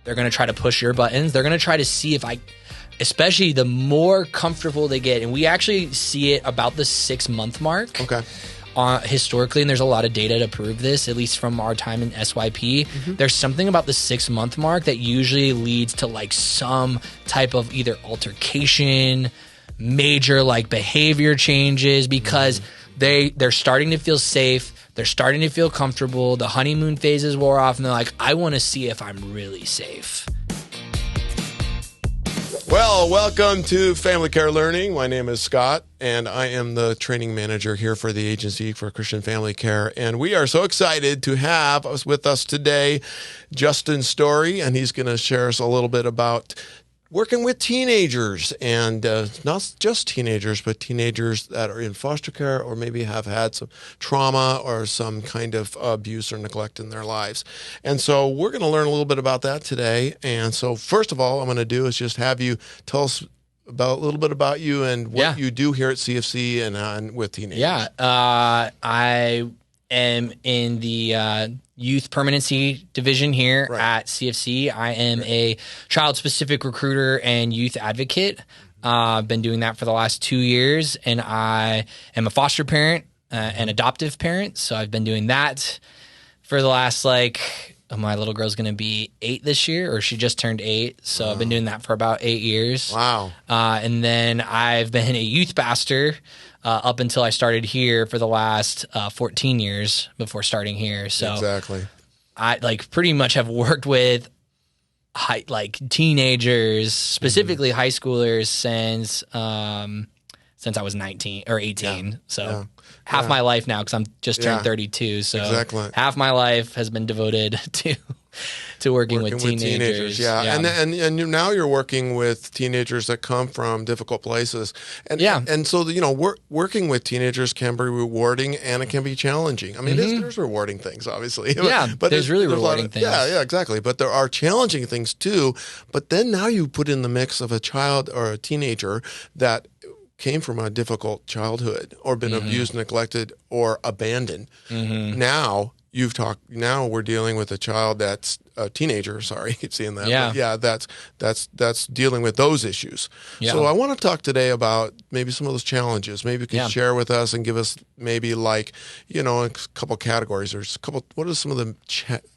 They're going to try to push your buttons. They're going to try to see if especially the more comfortable they get. And we actually see it about the 6-month mark. Okay. Historically, and there's a lot of data to prove this, at least from our time in SYP. There's something about the 6-month mark that usually leads to like some type of either altercation, major like behavior changes, because they're starting to feel safe. They're starting to feel comfortable. The honeymoon phases wore off, and they're like, I want to see if I'm really safe. Well, welcome to Family Care Learning. My name is Scott, and I am the training manager here for the Agency for Christian Family Care. And we are so excited to have with us today Justin Story, and he's going to share us a little bit about working with teenagers, and not just teenagers, but teenagers that are in foster care or maybe have had some trauma or some kind of abuse or neglect in their lives. And so we're going to learn a little bit about that today. And so first of all, I'm going to do is just have you tell us a little bit about you and what you do here at CFC and with teenagers. Yeah, I am in the youth permanency division here at CFC. I am a child-specific recruiter and youth advocate. I've been doing that for the last 2 years, and I am a foster parent, and adoptive parent. So I've been doing that for the last, my little girl's going to be 8 this year, or she just turned 8. So I've been doing that for about 8 years. Wow. And then I've been a youth pastor up until I started here for the last 14 years before starting here. So exactly. I pretty much have worked with teenagers, specifically high schoolers, since I was 19 or 18. Yeah. So half my life now, because I'm just turned 32. So half my life has been devoted to working with teenagers. Yeah. And now you're working with teenagers that come from difficult places. And so, working with teenagers can be rewarding and it can be challenging. I mean, there's rewarding things, obviously. Yeah, but there's really rewarding things. Yeah, exactly. But there are challenging things too. But then now you put in the mix of a child or a teenager that came from a difficult childhood or been abused, neglected, or abandoned. Now we're dealing with a child that's a teenager. Sorry, I keep seeing that. Yeah. But that's dealing with those issues. Yeah. So I want to talk today about maybe some of those challenges. Maybe you can share with us and give us maybe a couple categories or what are some of the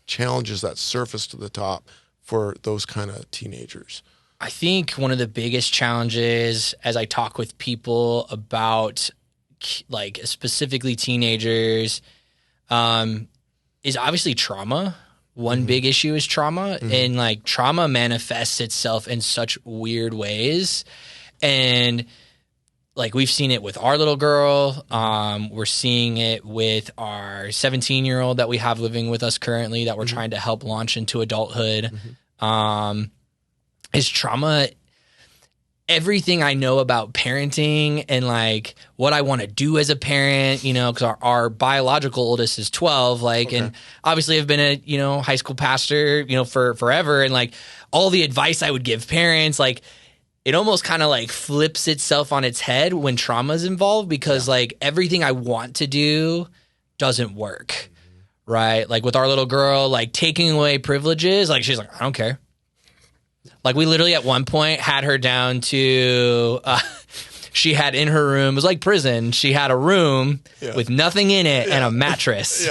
challenges that surface to the top for those kind of teenagers? I think one of the biggest challenges as I talk with people about specifically teenagers is obviously trauma. One big issue is trauma, and trauma manifests itself in such weird ways. And we've seen it with our little girl. We're seeing it with our 17-year-old that we have living with us currently that we're trying to help launch into adulthood. Is trauma everything I know about parenting and what I want to do as a parent, because our biological oldest is 12, and obviously I've been a, high school pastor, for forever. And all the advice I would give parents, it almost kind of flips itself on its head when trauma is involved, because everything I want to do doesn't work. Right. With our little girl, taking away privileges, she's I don't care. We literally at one point had her down to, she had in her room, it was like prison. She had a room with nothing in it and a mattress.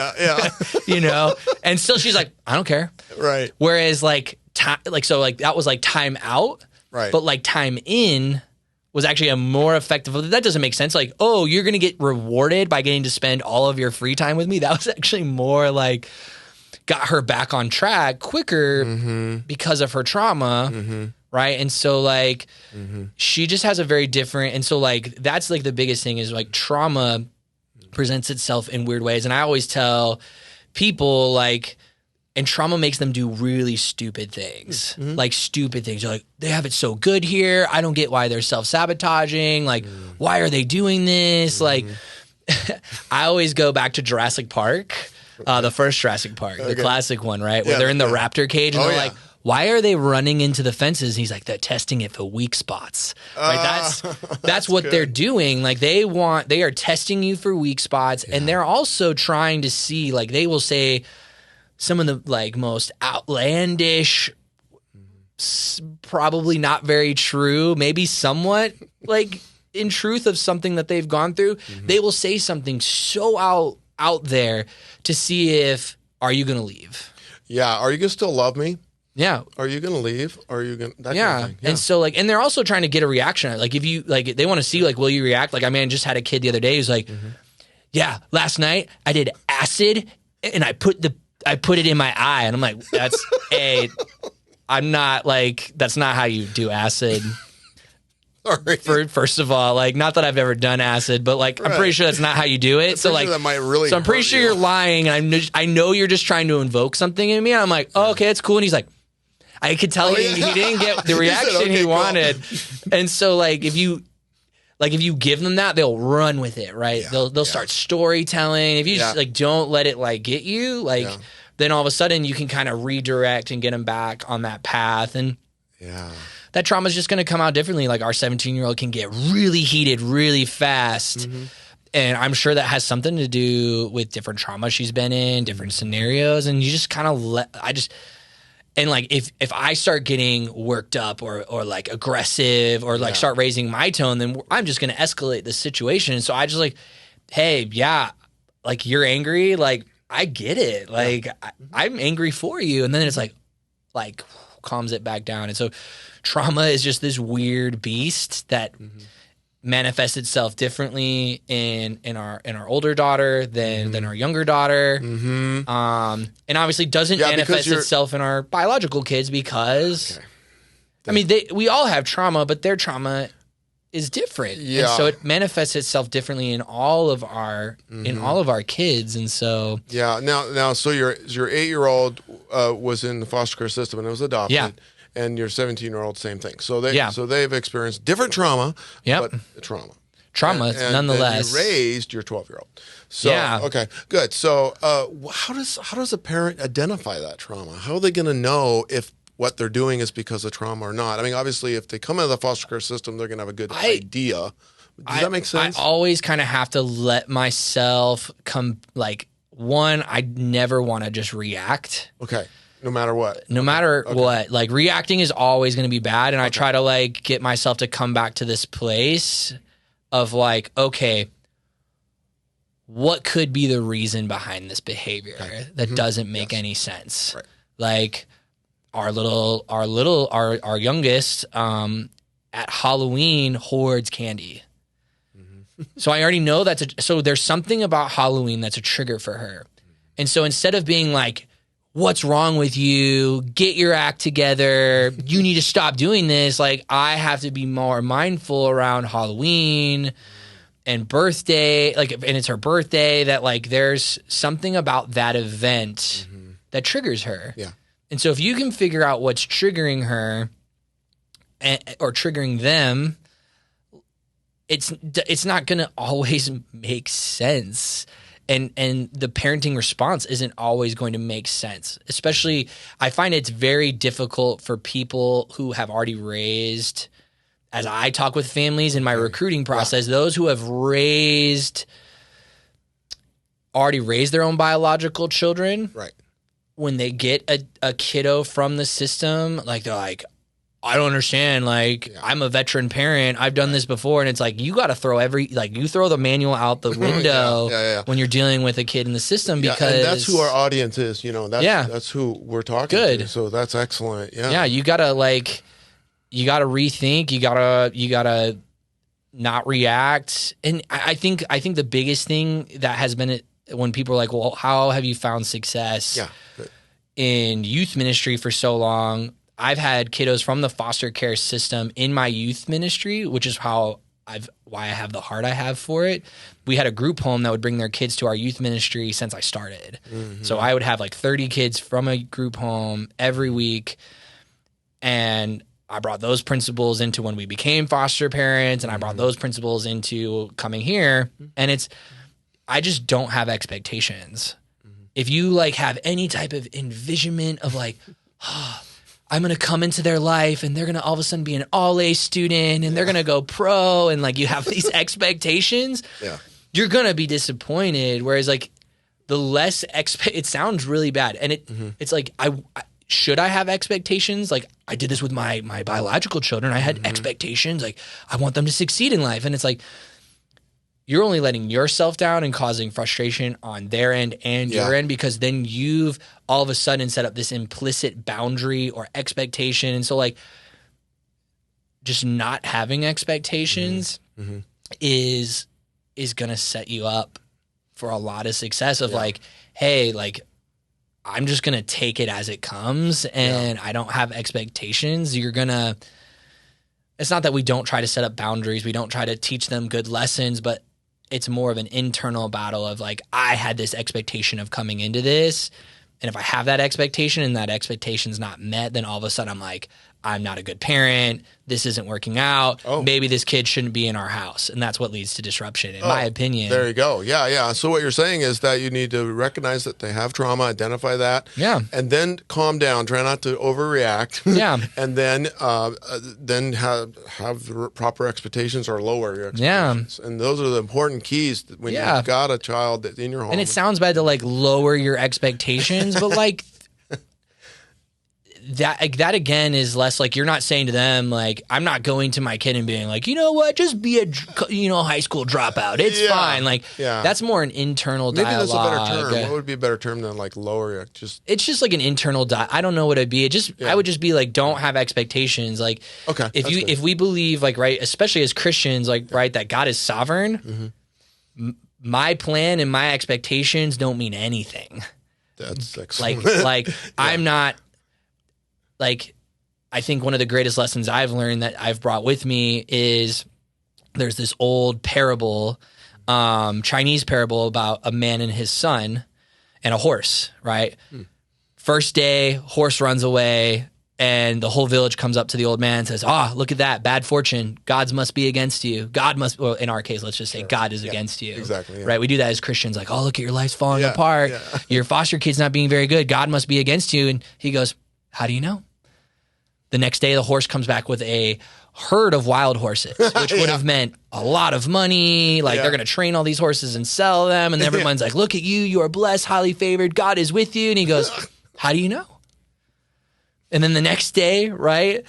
And still she's I don't care. Right. Whereas that was time out. Right. But time in was actually a more effective, that doesn't make sense. Oh, you're going to get rewarded by getting to spend all of your free time with me. That was actually more got her back on track quicker because of her trauma, right? And so she just has a very different, and so that's the biggest thing is trauma presents itself in weird ways. And I always tell people and trauma makes them do really stupid things, stupid things. You're they have it so good here. I don't get why they're self-sabotaging. Why are they doing this? I always go back to Jurassic Park. The first Jurassic Park, the classic one, right? Where they're in the raptor cage and they're why are they running into the fences? And he's they're testing it for weak spots. Right? That's what they're doing. They are testing you for weak spots, and they're also trying to see, they will say some of the most outlandish probably not very true, maybe somewhat like in truth of something that they've gone through, they will say something so out there to see if, are you going to leave? Yeah. Are you going to still love me? Yeah. Are you going to leave? Are you going to, yeah. Kind of thing. Yeah. And so like, and they're also trying to get a reaction. Like if you, like, they want to see like, will you react? Like, I mean, I just had a kid the other day who's like, yeah, last night I did acid and I put it in my eye. And I'm like, that's I'm not like, that's not how you do acid. First of all, like, not that I've ever done acid, but like, I'm pretty sure that's not how you do it. So like, that might really so I'm pretty sure you're lying, and I know you're just trying to invoke something in me. And I'm like, oh, okay, that's cool. And he's like, I could tell he didn't get the reaction he wanted. And so like, if you give them that, they'll run with it, right? Yeah, they'll start storytelling. If you just like don't let it like get you, like then all of a sudden you can kind of redirect and get them back on that path. And that trauma is just going to come out differently. Like our 17-year-old can get really heated really fast. And I'm sure that has something to do with different trauma she's been in, different scenarios. And you just kind of and like if I start getting worked up or like aggressive or like start raising my tone, then I'm just going to escalate the situation. So I just like, hey, like you're angry. Like I get it. Like I'm angry for you. And then it's like calms it back down. And so trauma is just this weird beast that manifests itself differently in our older daughter than our younger daughter. And obviously doesn't manifest itself in our biological kids because I mean we all have trauma, but their trauma is different. And so it manifests itself differently in all of our kids. And so now so your 8-year-old was in the foster care system and it was adopted. And your 17-year-old, same thing. So they've experienced different trauma, but trauma and nonetheless. And you raised your 12-year-old. So okay, good. So how does a parent identify that trauma? How are they going to know if what they're doing is because of trauma or not? I mean, obviously, if they come into the foster care system, they're going to have a good idea. Does that make sense? I always kind of have to let myself come. Like I never want to just react. Okay. No matter what. No matter what. Like reacting is always going to be bad. And I try to like get myself to come back to this place of like, okay, what could be the reason behind this behavior that doesn't make any sense? Right. Like our youngest at Halloween hoards candy. So I already know so there's something about Halloween that's a trigger for her. And so instead of being like, what's wrong with you? Get your act together. You need to stop doing this. Like, I have to be more mindful around Halloween and birthday. Like, and it's her birthday that, like, there's something about that event that triggers her. Yeah. And so if you can figure out what's triggering her or triggering them, it's not going to always make sense. And the parenting response isn't always going to make sense. Especially, I find it's very difficult for people who have already raised, as I talk with families in my recruiting process, those who have already raised their own biological children. Right. When they get a kiddo from the system, like they're like, I don't understand. Like, I'm a veteran parent. I've done this before. And it's like, you got to throw you throw the manual out the window when you're dealing with a kid in the system because. And that's who our audience is. You know, that's who we're talking to. So that's excellent. Yeah. Yeah. You got to rethink. You got to not react. And I think the biggest thing that has been when people are like, well, how have you found success in youth ministry for so long? I've had kiddos from the foster care system in my youth ministry, which is why I have the heart I have for it. We had a group home that would bring their kids to our youth ministry since I started. So I would have like 30 kids from a group home every week. And I brought those principles into when we became foster parents, and I brought those principles into coming here. And I just don't have expectations. If you like have any type of envisionment of like, I'm going to come into their life and they're going to all of a sudden be an all-A student and they're going to go pro, and like you have these expectations, you're going to be disappointed. Whereas like the less it sounds really bad. And it's like, should I have expectations? Like I did this with my biological children. I had expectations. Like I want them to succeed in life. And it's like, you're only letting yourself down and causing frustration on their end and your end, because then you've all of a sudden set up this implicit boundary or expectation. And so like just not having expectations is going to set you up for a lot of success of like, hey, like I'm just going to take it as it comes and I don't have expectations. It's not that we don't try to set up boundaries. We don't try to teach them good lessons, but it's more of an internal battle of like, I had this expectation of coming into this. And if I have that expectation and that expectation's not met, then all of a sudden I'm like, I'm not a good parent. This isn't working out. Maybe this kid shouldn't be in our house. And that's what leads to disruption, in my opinion. There you go. Yeah. So what you're saying is that you need to recognize that they have trauma, identify that. Yeah. And then calm down. Try not to overreact. Yeah. And then have the proper expectations or lower your expectations. Yeah. And those are the important keys when you've got a child that's in your home. And it sounds bad to like lower your expectations, but like that again is less like you're not saying to them like, I'm not going to my kid and being like, you know what, just be a high school dropout, it's fine. Like that's more an internal dialogue. Maybe that's a better term. What would be a better term than like lower your it's just like an internal I don't know what it'd be. I would just be like, don't have expectations. Like if we believe like, right, especially as Christians, like right, that God is sovereign, my plan and my expectations don't mean anything. That's excellent. Like I'm not like, I think one of the greatest lessons I've learned that I've brought with me is there's this old parable, Chinese parable about a man and his son and a horse, right? First day, horse runs away and the whole village comes up to the old man and says, look at that, bad fortune. Gods must be against you. Well, in our case, let's just say God is against you. Exactly. Right? We do that as Christians, like, look at your life's falling apart. Your foster kid's not being very good. God must be against you. And he goes, how do you know? The next day, the horse comes back with a herd of wild horses, which would have meant a lot of money. Like they're going to train all these horses and sell them. And everyone's like, look at you. You are blessed, highly favored. God is with you. And he goes, how do you know? And then the next day, right,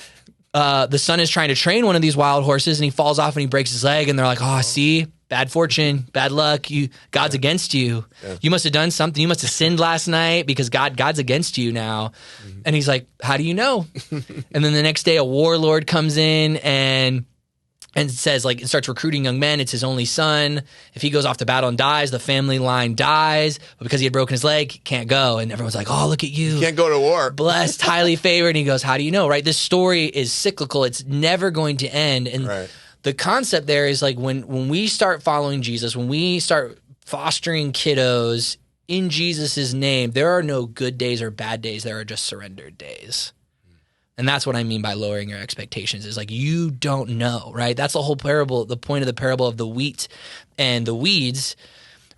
the son is trying to train one of these wild horses and he falls off and he breaks his leg. And they're like, see, bad fortune, bad luck. God's against you. Yeah. You must have done something. You must have sinned last night because God's against you now. And he's like, how do you know? And then the next day, a warlord comes in and says, like, it starts recruiting young men. It's his only son. If he goes off to battle and dies, the family line dies. But because he had broken his leg, he can't go. And everyone's like, look at you. You can't go to war. Blessed, highly favored. And he goes, how do you know? Right? This story is cyclical. It's never going to end. And the concept there is like when we start following Jesus, when we start fostering kiddos in Jesus' name, there are no good days or bad days. There are just surrendered days. And that's what I mean by lowering your expectations is like, you don't know, right? That's the whole parable, the point of the parable of the wheat and the weeds,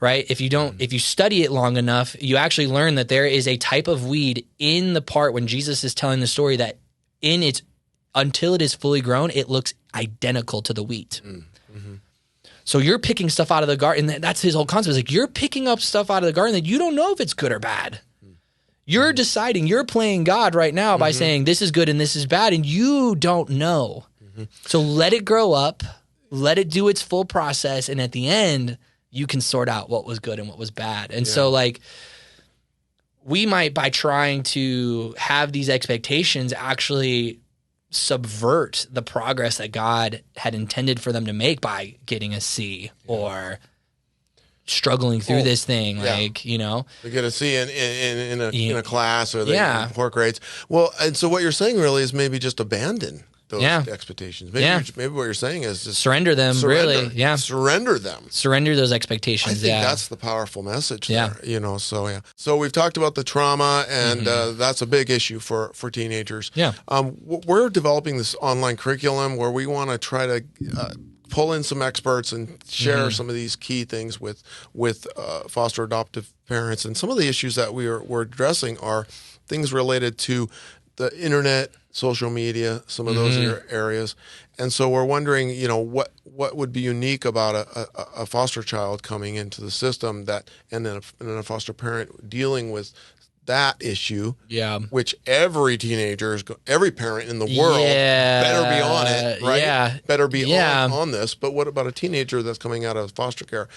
right? If you study it long enough, you actually learn that there is a type of weed in the part when Jesus is telling the story that until it is fully grown, it looks identical to the wheat. So you're picking stuff out of the garden. And that's his whole concept. Is like you're picking up stuff out of the garden that you don't know if it's good or bad. You're deciding. You're playing God right now by saying this is good and this is bad, and you don't know. So let it grow up. Let it do its full process, and at the end, you can sort out what was good and what was bad. And so, like, we might, by trying to have these expectations, actually subvert the progress that God had intended for them to make by getting a C or struggling through this thing, like, you know. They get a C in a class or they get poor grades. Well, and so what you're saying really is maybe just abandon those expectations. Maybe what you're saying is just surrender them, really. Yeah. Surrender them. Surrender those expectations. I think that's the powerful message there, you know, so So we've talked about the trauma and that's a big issue for teenagers. Yeah. We're developing this online curriculum where we want to try to pull in some experts and share some of these key things with foster adoptive parents. And some of the issues that we're addressing are things related to the internet, social media, some of those areas. And so we're wondering, you know, what would be unique about a foster child coming into the system and then a foster parent dealing with that issue. Yeah. Which every teenager every parent in the world better be on it, right? Yeah. Better be on this. But what about a teenager that's coming out of foster care?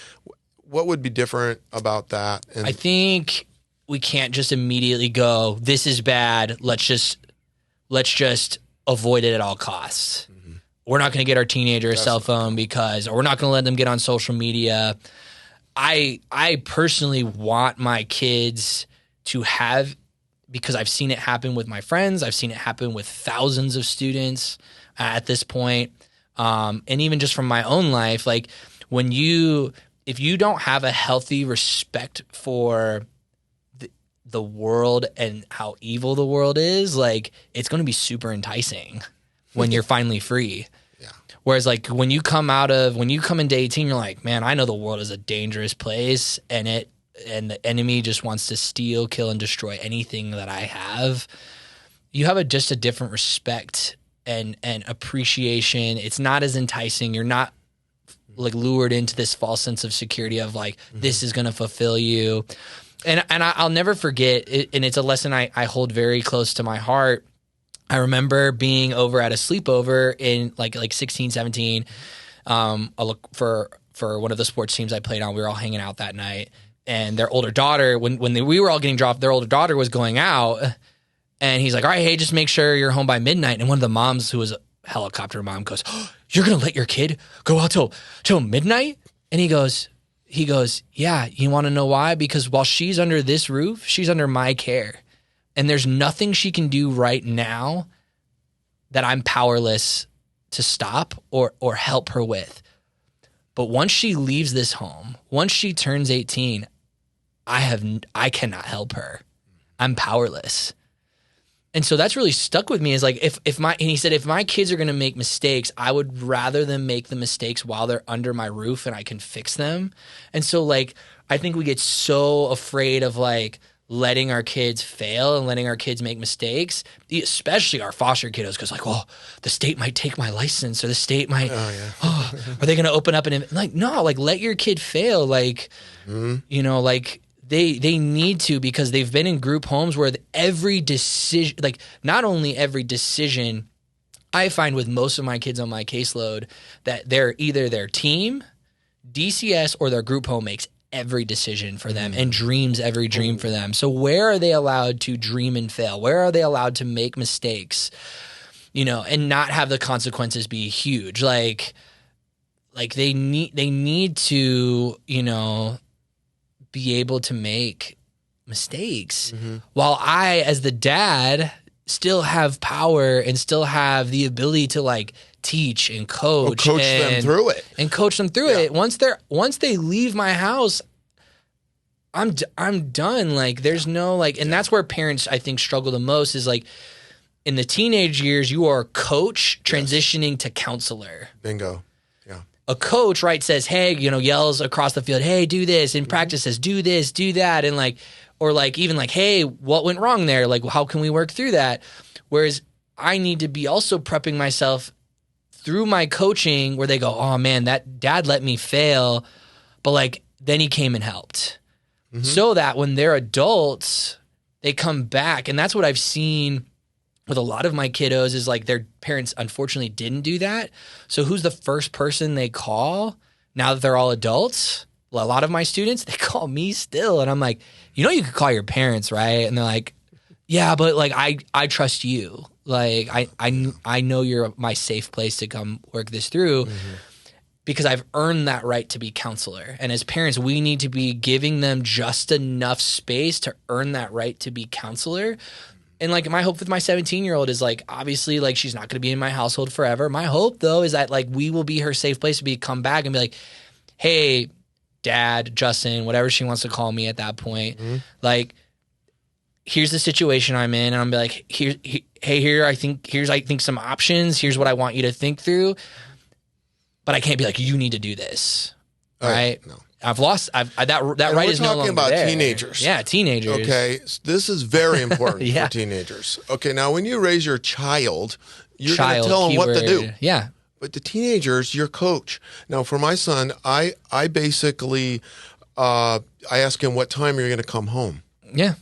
What would be different about that? And I think we can't just immediately go, this is bad. Let's just avoid it at all costs. Mm-hmm. We're not going to get our teenager a cell phone or we're not going to let them get on social media. I personally want my kids to have, because I've seen it happen with my friends. I've seen it happen with thousands of students at this point. And even just from my own life, like if you don't have a healthy respect for the world and how evil the world is, like it's going to be super enticing when you're finally free. Yeah. Whereas like when you come into 18, you're like, man, I know the world is a dangerous place and the enemy just wants to steal, kill, and destroy anything that I have. You have just a different respect and appreciation. It's not as enticing. You're not like lured into this false sense of security of like, this is going to fulfill you. And I'll never forget it, and it's a lesson I hold very close to my heart. I remember being over at a sleepover in like 16, 17. I look for one of the sports teams I played on. We were all hanging out that night, and their older daughter, we were all getting dropped, their older daughter was going out, and he's like, "All right, hey, just make sure you're home by midnight." And one of the moms, who was a helicopter mom, goes, "Oh, you're gonna let your kid go out till midnight?" And he goes, "Yeah, you want to know why? Because while she's under this roof, she's under my care. And there's nothing she can do right now that I'm powerless to stop or help her with. But once she leaves this home, once she turns 18, I cannot help her. I'm powerless." And so that's really stuck with me, is like, and he said, if my kids are going to make mistakes, I would rather them make the mistakes while they're under my roof and I can fix them. And so like, I think we get so afraid of like letting our kids fail and letting our kids make mistakes, especially our foster kiddos, because like, well, the state might take my license, or the state might, are they going to open up like, no, like let your kid fail. Like, you know, like, They need to, because they've been in group homes where every decision, like not only every decision, I find with most of my kids on my caseload that they're either their team, DCS, or their group home makes every decision for them and dreams every dream for them. So where are they allowed to dream and fail? Where are they allowed to make mistakes, you know, and not have the consequences be huge? Like they need to, you know, be able to make mistakes while I, as the dad, still have power and still have the ability to like teach and coach them through it and coach them through it. Once they leave my house, I'm done. Like there's no like, and that's where parents I think struggle the most, is like in the teenage years, you are coach transitioning to counselor. Bingo. A coach, right, says, hey, you know, yells across the field, hey, do this, and practice says, do this, do that, and like, or like even like, hey, what went wrong there? Like, how can we work through that? Whereas I need to be also prepping myself through my coaching, where they go, oh man, that dad let me fail, but like then he came and helped, so that when they're adults, they come back. And that's what I've seen with a lot of my kiddos, is like their parents unfortunately didn't do that. So who's the first person they call now that they're all adults? Well, a lot of my students, they call me still. And I'm like, you know, you could call your parents, right? And they're like, yeah, but like, I trust you. Like, I know you're my safe place to come work this through, because I've earned that right to be counselor. And as parents, we need to be giving them just enough space to earn that right to be counselor. And like my hope with my 17-year-old is like, obviously like she's not going to be in my household forever. My hope though is that like we will be her safe place to come back and be like, hey, Dad, Justin, whatever she wants to call me at that point, like, here's the situation I'm in, and I'm be like, here I think some options. Here's what I want you to think through. But I can't be like, you need to do this, right? No. That right is no longer there. We're talking about teenagers. Yeah, teenagers. Okay, this is very important for teenagers. Okay, now when you raise your child, you're going to tell them what to do. Yeah. But the teenagers, you're coach. Now, for my son, I basically I ask him what time you're going to come home. Yeah.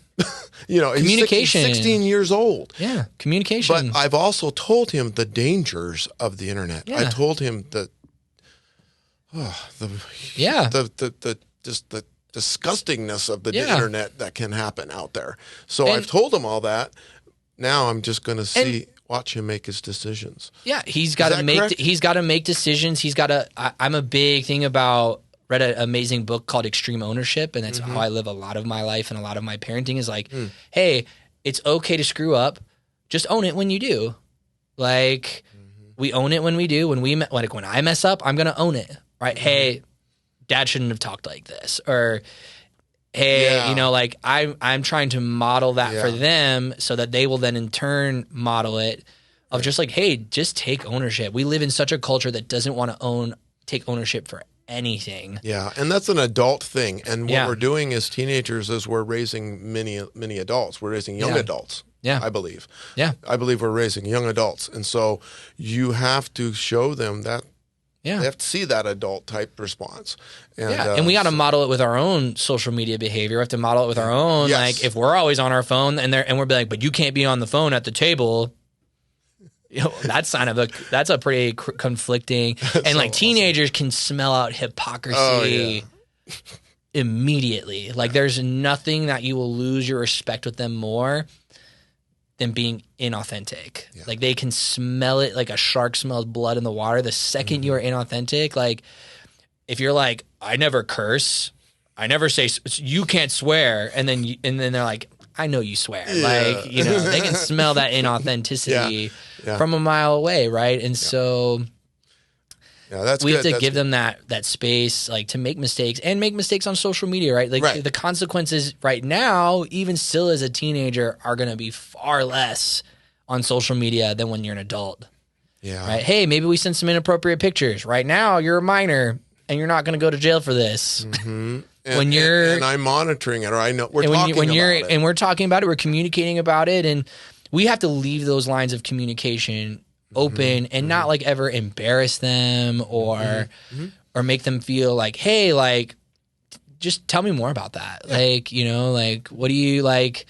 He's Communication. 16 years old. Yeah, communication. But I've also told him the dangers of the internet. Yeah. I told him that the disgustingness of the internet that can happen out there. So I've told him all that. Now I'm just going to watch him make his decisions. Yeah, he's got to make decisions. He's got to. I'm a big thing about. Read an amazing book called Extreme Ownership, and that's how I live a lot of my life and a lot of my parenting is like, hey, it's okay to screw up. Just own it when you do. Like, we own it when we do. When I mess up, I'm going to own it. Right? Hey, dad shouldn't have talked like this. Or, hey, I'm trying to model that for them so that they will then in turn model it of just like, hey, just take ownership. We live in such a culture that doesn't want to take ownership for anything. Yeah, and that's an adult thing. And what we're doing as teenagers is we're raising many adults. We're raising young adults. Yeah, I believe. Yeah, I believe we're raising young adults, and so you have to show them that. Yeah, they have to see that adult type response. And we got to model it with our own social media behavior. We have to model it with our own. Yes. Like if we're always on our phone and we're like, but you can't be on the phone at the table. That's a pretty conflicting, and like teenagers can smell out hypocrisy immediately. Like there's nothing that you will lose your respect with them more than being inauthentic. Yeah. Like they can smell it like a shark smells blood in the water. The second you are inauthentic, like if you're like, I never curse, I never say, you can't swear, and then they're like, I know you swear. Like, they can smell that inauthenticity from a mile away, right? And so we have to give them that space, like to make mistakes and make mistakes on social media, right? Like the consequences right now, even still as a teenager, are going to be far less on social media than when you're an adult. Yeah. Right? Hey, maybe we sent some inappropriate pictures. Right now, you're a minor and you're not going to go to jail for this. Mm-hmm. And I'm monitoring it, or I know we're talking about it. And we're talking about it, we're communicating about it, and we have to leave those lines of communication open and not like ever embarrass them or make them feel like, hey, like just tell me more about that. Yeah. Like, like what do you like?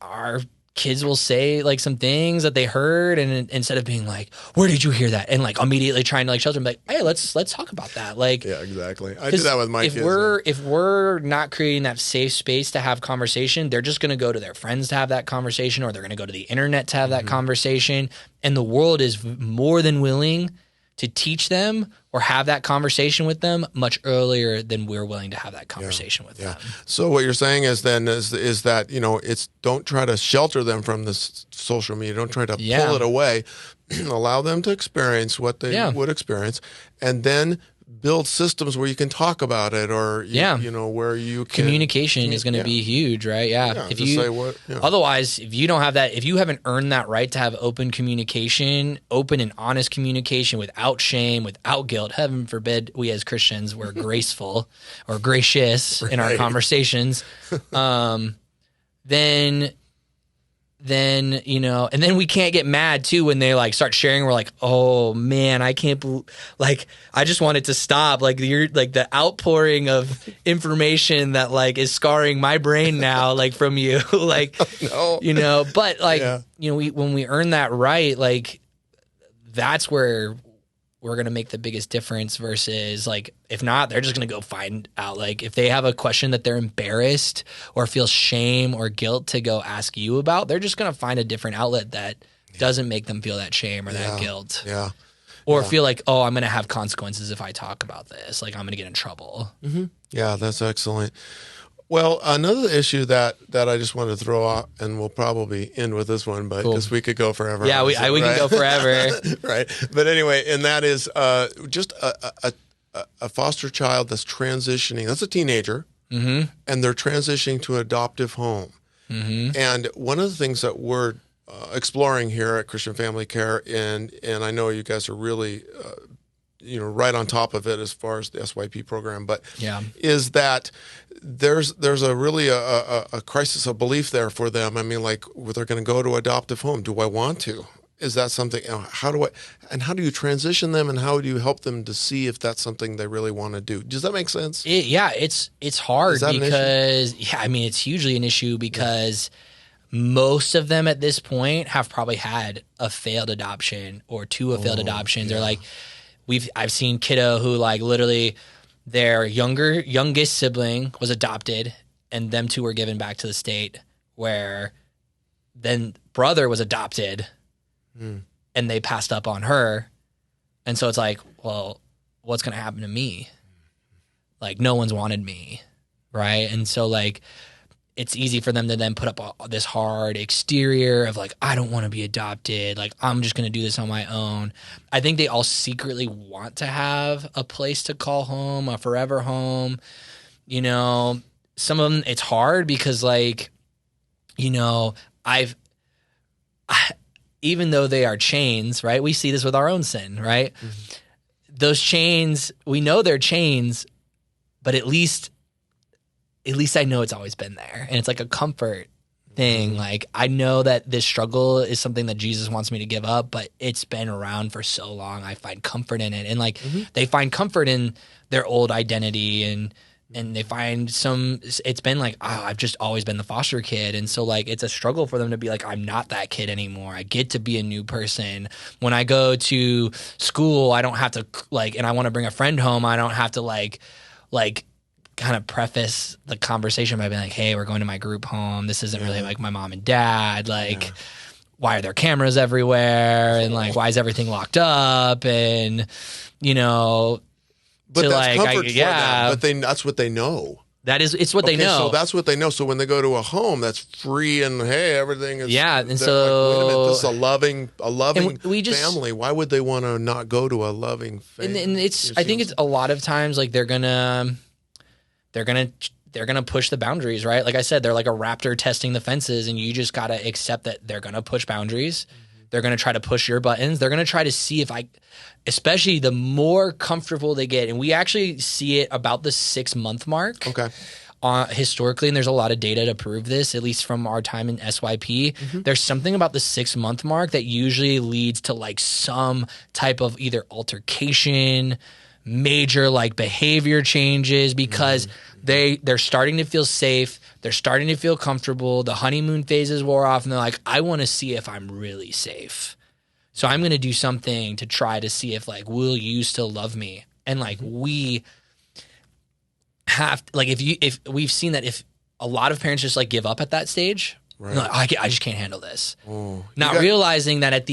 Our kids will say like some things that they heard, and instead of being like, where did you hear that? And like immediately trying to like shelter them, like, hey, let's talk about that. Like, yeah, exactly. I do that with my kids. If we're not creating that safe space to have conversation, they're just going to go to their friends to have that conversation, or they're going to go to the internet to have that conversation. And the world is more than willing to teach them or have that conversation with them much earlier than we're willing to have that conversation with them. So what you're saying is that, it's don't try to shelter them from this social media. Don't try to pull it away. Allow them to experience what they would experience, and then build systems where you can talk about it, or where you can communication is going to be huge, right? If you otherwise, if you don't have that, if you haven't earned that right to have open communication, open and honest communication without shame, without guilt, heaven forbid we as Christians were graceful or gracious in our conversations, then and then we can't get mad too when they like start sharing. We're like, oh man, I can't believe, like, I just want it to stop. Like you're like the outpouring of information that like is scarring my brain now, like from you, like, but like, when we earn that right, like that's where we're going to make the biggest difference versus like, if not, they're just going to go find out. Like if they have a question that they're embarrassed or feel shame or guilt to go ask you about, they're just going to find a different outlet that doesn't make them feel that shame or that guilt. Yeah. Or feel like, oh, I'm going to have consequences if I talk about this. Like I'm going to get in trouble. Mm-hmm. Yeah, that's excellent. Well, another issue that I just wanted to throw out, and we'll probably end with this one, but because we could go forever. Yeah, we can go forever. Right. But anyway, and that is just a foster child that's transitioning. That's a teenager, and they're transitioning to an adoptive home. Mm-hmm. And one of the things that we're exploring here at Christian Family Care, and I know you guys are really right on top of it as far as the SYP program, but is that there's a really a crisis of belief there for them. I mean, like, they're going to go to adoptive home. Do I want to? Is that something, how do you transition them, and how do you help them to see if that's something they really want to do? Does that make sense? It's hard because, it's hugely an issue because most of them at this point have probably had a failed adoption or two of failed adoptions. Or like I've seen kiddo who like literally their youngest sibling was adopted and them two were given back to the state, where then brother was adopted and they passed up on her. And so it's like, well, what's going to happen to me? Like, no one's wanted me, right? And so like, it's easy for them to then put up this hard exterior of like, I don't want to be adopted. Like, I'm just going to do this on my own. I think they all secretly want to have a place to call home, a forever home. You know, some of them, it's hard because like, you know, even though they are chains, right? We see this with our own sin, right? Mm-hmm. Those chains, we know they're chains, but at least I know it's always been there. And it's like a comfort thing. Mm-hmm. Like, I know that this struggle is something that Jesus wants me to give up, but it's been around for so long. I find comfort in it. And like, they find comfort in their old identity, and they find it's been like, oh, I've just always been the foster kid. And so like, it's a struggle for them to be like, I'm not that kid anymore. I get to be a new person. When I go to school, I don't have to like, and I want to bring a friend home, I don't have to like kind of preface the conversation by being like, hey, we're going to my group home. This isn't really like my mom and dad. Like, why are there cameras everywhere? And like, why is everything locked up? And, you know, but that's comfort for them. But that's what they know. It's what they know. So that's what they know. So when they go to a home that's free and hey, everything is and so like, wait a minute, this is a loving family. Why would they want to not go to a loving family? And I think it's a lot of times like they're gonna push the boundaries, right? Like I said, they're like a raptor testing the fences, and you just gotta accept that they're gonna push boundaries. They're going to try to push your buttons. They're going to try to see especially the more comfortable they get. And we actually see it about the 6-month mark. Okay. Historically, and there's a lot of data to prove this, at least from our time in SYP. There's something about the 6-month mark that usually leads to like some type of either altercation, major like behavior changes, because they're starting to feel safe. They're starting to feel comfortable. The honeymoon phases wore off, and they're like, I want to see if I'm really safe. So I'm going to do something to try to see if like, will you still love me? And like, we have like, if we've seen that if a lot of parents just like give up at that stage, right. Like, I just can't handle this. Realizing that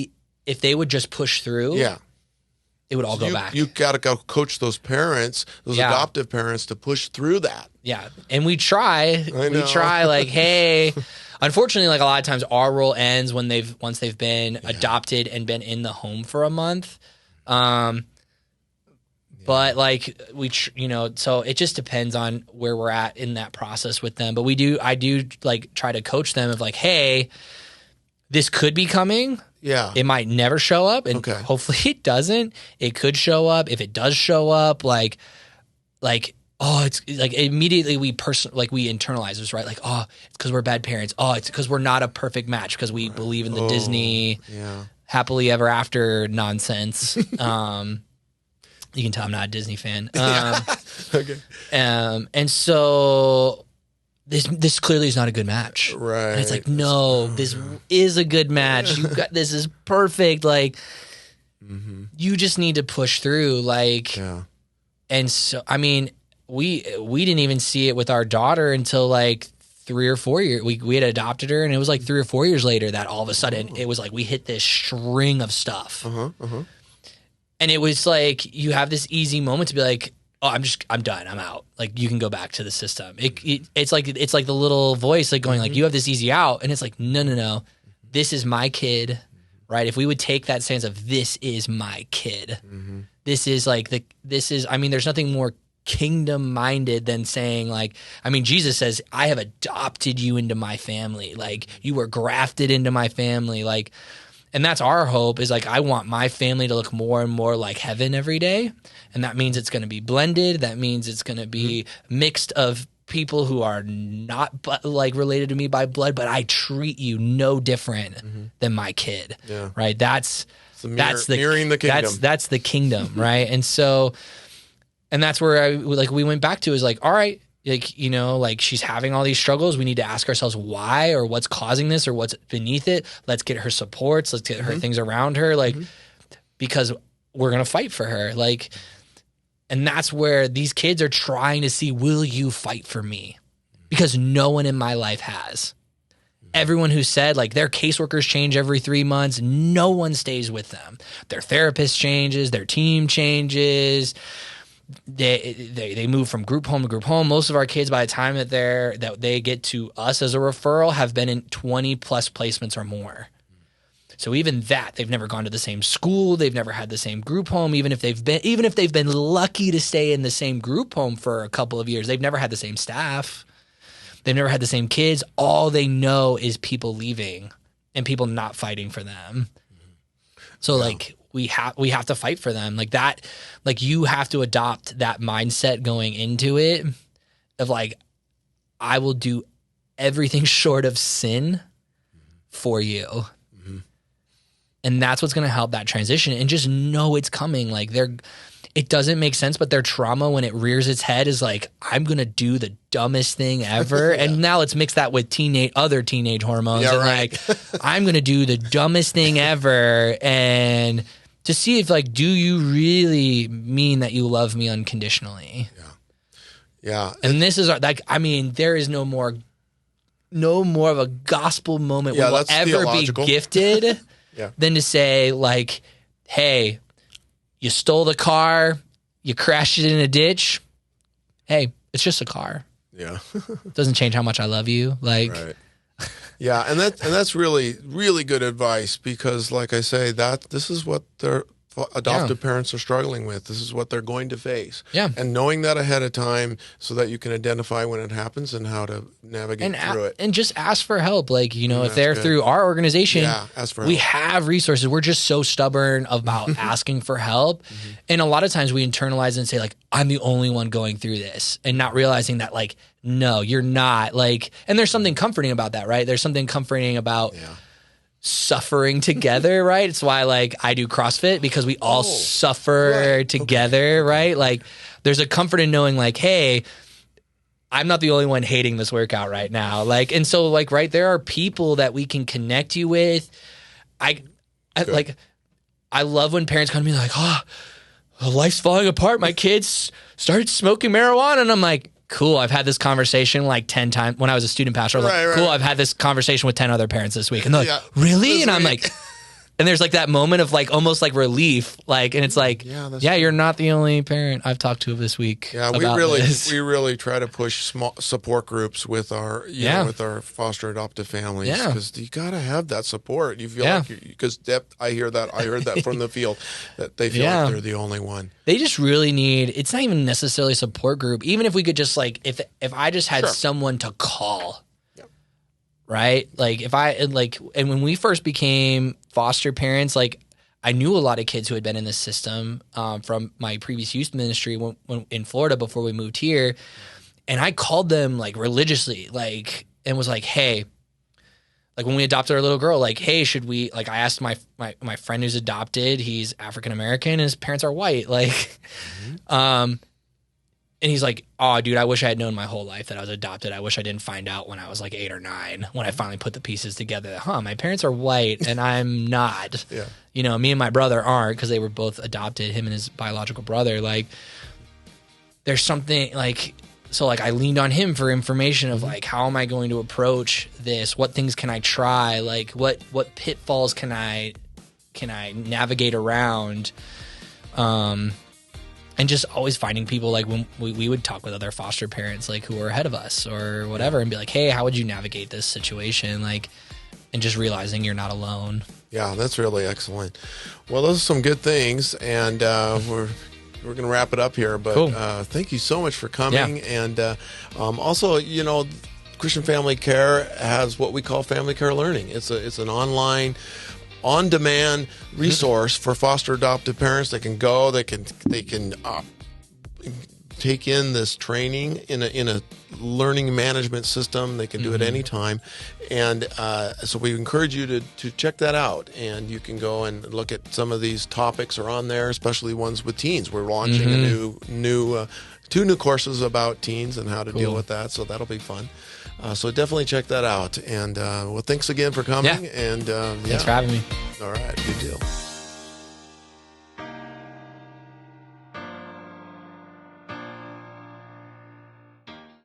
if they would just push through, it would all go back. You got to go coach those parents, those adoptive parents, to push through that. Yeah, and we try. We try like, hey. Unfortunately, like a lot of times, our role ends when once they've been adopted and been in the home for a month. But like so it just depends on where we're at in that process with them. But I do like try to coach them of like, hey, this could be coming. Yeah. It might never show up, and hopefully it doesn't. It could show up. If it does show up, like it's like immediately we internalize this, right? Like, oh, it's because we're bad parents. Oh, it's because we're not a perfect match because we believe in the Disney happily ever after nonsense. You can tell I'm not a Disney fan. And so this clearly is not a good match. Right. And it's like, no, this is a good match. This is perfect. Like, you just need to push through. Like, and so, I mean, we didn't even see it with our daughter until like 3 or 4 years. We had adopted her, and it was like 3 or 4 years later that all of a sudden it was like we hit this string of stuff. And it was like you have this easy moment to be like, oh, I'm done. I'm out. Like, you can go back to the system. It's like the little voice like going like, you have this easy out. And it's like, no. This is my kid, right? If we would take that stance of this is my kid, this is I mean, there's nothing more kingdom minded than saying like, I mean, Jesus says, I have adopted you into my family. Like, you were grafted into my family. Like, and that's our hope is like, I want my family to look more and more like heaven every day. And that means it's going to be blended. That means it's going to be mixed of people who are not like related to me by blood, but I treat you no different than my kid. Yeah. Right. That's mirroring the kingdom. That's the kingdom. Right. And so, and that's where we went back to is like, all right, like, you know, like she's having all these struggles. We need to ask ourselves why, or what's causing this, or what's beneath it. Let's get her supports. Let's get her things around her. Like, because we're going to fight for her. Like, and that's where these kids are trying to see, will you fight for me? Because no one in my life has. Everyone who said like their caseworkers change every 3 months, no one stays with them. Their therapist changes, their team changes. They move from group home to group home. Most of our kids, by the time that they get to us as a referral, have been in 20 plus placements or more. So even that, they've never gone to the same school. They've never had the same group home. Even if they've been lucky to stay in the same group home for a couple of years, they've never had the same staff. They've never had the same kids. All they know is people leaving and people not fighting for them. So like we have to fight for them. Like that, like you have to adopt that mindset going into it of like, I will do everything short of sin for you. And that's what's going to help that transition, and just know it's coming. Like it doesn't make sense, but their trauma when it rears its head is like, I'm going to do the dumbest thing ever. And now let's mix that with other teenage hormones. Yeah, and right. like, I'm going to do the dumbest thing ever. And to see if like, do you really mean that you love me unconditionally? Yeah. And this is like, I mean, there is no more of a gospel moment we will ever theological. Be gifted Yeah. than to say like, hey, you stole the car, you crashed it in a ditch. Hey, it's just a car. Yeah. Doesn't change how much I love you. Like, Right. Yeah, and that's really, really good advice, because like I say, this is what their adoptive parents are struggling with. This is what they're going to face. Yeah. And knowing that ahead of time so that you can identify when it happens and how to navigate through it. And just ask for help. Like, you know, if That's they're good. through our organization, ask for we help. have resources. We're just so stubborn about asking for help. And a lot of times we internalize and say like, I'm the only one going through this, and not realizing that like, no, you're not. Like, and there's something comforting about that, right? There's something comforting about suffering together, right? It's why like I do CrossFit, because we all suffer together, right? Like there's a comfort in knowing like, hey, I'm not the only one hating this workout right now. Like, and so like, right, there are people that we can connect you with. I love when parents come to me like, oh, life's falling apart. My kids started smoking marijuana. And I'm like, cool. I've had this conversation like 10 times when I was a student pastor. I was like, cool. I've had this conversation with 10 other parents this week. And they're like, really? And I'm like, and there's like that moment of like, almost like relief. Like, and it's like, you're not the only parent I've talked to this week. Yeah, we really try to push small support groups with our with our foster adoptive families, because you got to have that support. You feel like, because I heard that from the field, that they feel like they're the only one. They just really need. It's not even necessarily a support group. Even if we could just like, if I just had someone to call. Right? Like if I like, and when we first became foster parents, like I knew a lot of kids who had been in this system from my previous youth ministry when in Florida before we moved here. And I called them like religiously, like, and was like, hey, like when we adopted our little girl, like, hey, should we, like, I asked my friend who's adopted, he's African-American and his parents are white. Like, and he's like, oh, dude, I wish I had known my whole life that I was adopted. I wish I didn't find out when I was like 8 or 9, when I finally put the pieces together. My parents are white and I'm not. You know, me and my brother aren't, because they were both adopted, him and his biological brother. Like, there's something like, so like I leaned on him for information of like, how am I going to approach this? What things can I try? Like, what pitfalls can I navigate around? And just always finding people, like when we would talk with other foster parents, like who were ahead of us or whatever, and be like, hey, how would you navigate this situation? Like, and just realizing you're not alone. Yeah, that's really excellent. Well, those are some good things, and we're going to wrap it up here. But cool. Thank you so much for coming. And also, you know, Christian Family Care has what we call Family Care Learning. It's an online, on-demand resource for foster adoptive parents. They can go, they can take in this training in a learning management system. They can do it anytime. And so we encourage you to check that out. And you can go and look at some of these topics are on there, especially ones with teens. We're launching a two new courses about teens and how to deal with that. So that'll be fun. So definitely check that out. And well, thanks again for coming. Yeah. And Thanks for having me. All right, good deal.